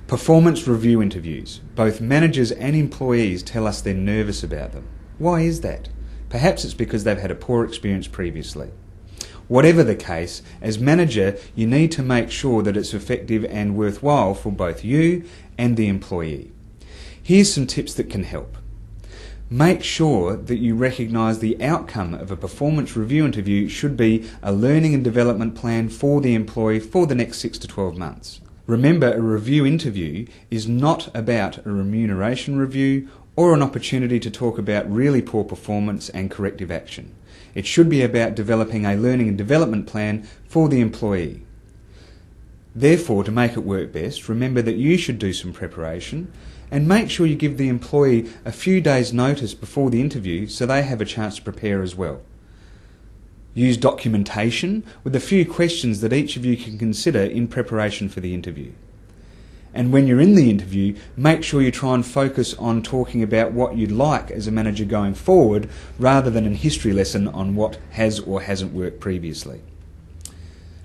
Performance review interviews. Both managers and employees tell us they're nervous about them. Why is that? Perhaps it's because they've had a poor experience previously. Whatever the case, as manager, you need to make sure that it's effective and worthwhile for both you and the employee. Here's some tips that can help. Make sure that you recognise the outcome of a performance review interview should be a learning and development plan for the employee for the next 6 to 12 months. Remember, a review interview is not about a remuneration review or an opportunity to talk about really poor performance and corrective action. It should be about developing a learning and development plan for the employee. Therefore, to make it work best, remember that you should do some preparation and make sure you give the employee a few days' notice before the interview so they have a chance to prepare as well. Use documentation with a few questions that each of you can consider in preparation for the interview. And when you're in the interview, make sure you try and focus on talking about what you'd like as a manager going forward rather than a history lesson on what has or hasn't worked previously.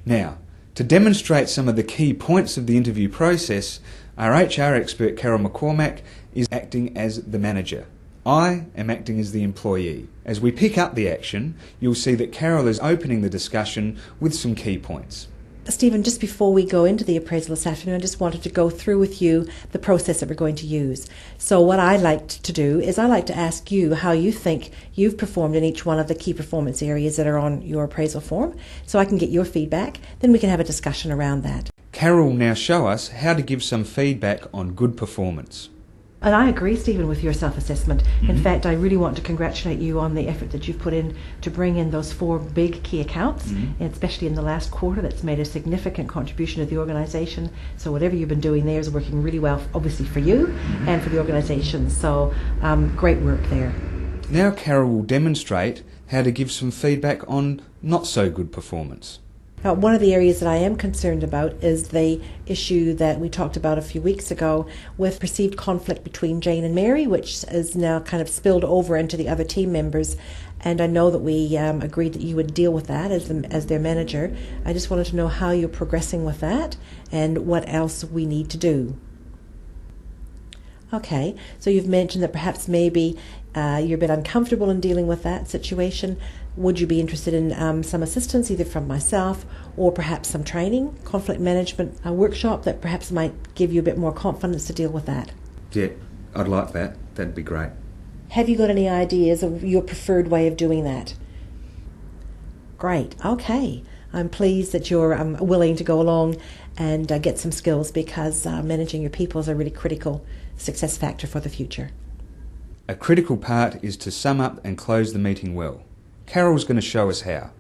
Now, to demonstrate some of the key points of the interview process, our HR expert Carol McCormack is acting as the manager. I am acting as the employee. As we pick up the action, you'll see that Carol is opening the discussion with some key points. Stephen, just before we go into the appraisal this afternoon, I just wanted to go through with you the process that we're going to use. So what I like to do is I like to ask you how you think you've performed in each one of the key performance areas that are on your appraisal form, so I can get your feedback. Then we can have a discussion around that. Carol will now show us how to give some feedback on good performance. And I agree, Stephen, with your self-assessment. In fact, I really want to congratulate you on the effort that you've put in to bring in those 4 big key accounts, and especially in the last quarter. That's made a significant contribution to the organisation. So whatever you've been doing there is working really well, obviously for you and for the organisation. So great work there. Now Carol will demonstrate how to give some feedback on not so good performance. One of the areas that I am concerned about is the issue that we talked about a few weeks ago with perceived conflict between Jane and Mary, which is now kind of spilled over into the other team members. And I know that we agreed that you would deal with that as their manager. I just wanted to know how you're progressing with that and what else we need to do. Okay, so you've mentioned that perhaps maybe you're a bit uncomfortable in dealing with that situation. Would you be interested in some assistance either from myself or perhaps some training, conflict management workshop that perhaps might give you a bit more confidence to deal with that? Yeah, I'd like that. That'd be great. Have you got any ideas of your preferred way of doing that? Great, okay. I'm pleased that you're willing to go along and get some skills because managing your people is a really critical success factor for the future. A critical part is to sum up and close the meeting well. Carol's going to show us how.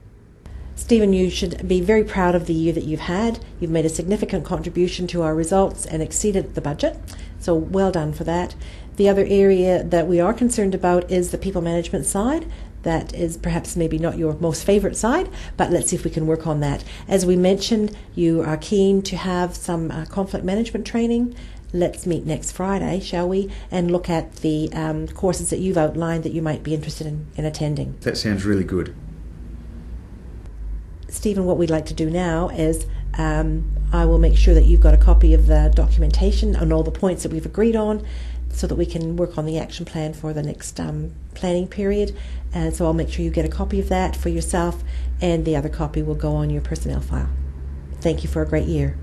Stephen, you should be very proud of the year that you've had. You've made a significant contribution to our results and exceeded the budget, so well done for that. The other area that we are concerned about is the people management side. That is perhaps maybe not your most favourite side, but let's see if we can work on that. As we mentioned, you are keen to have some conflict management training. Let's meet next Friday, shall we, and look at the courses that you've outlined that you might be interested in attending. That sounds really good. Stephen, what we'd like to do now is I will make sure that you've got a copy of the documentation and all the points that we've agreed on so that we can work on the action plan for the next planning period. And so I'll make sure you get a copy of that for yourself, and the other copy will go on your personnel file. Thank you for a great year.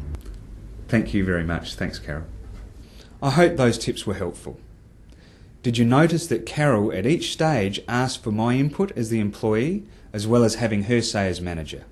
Thank you very much. Thanks, Carol. I hope those tips were helpful. Did you notice that Carol at each stage asked for my input as the employee as well as having her say as manager?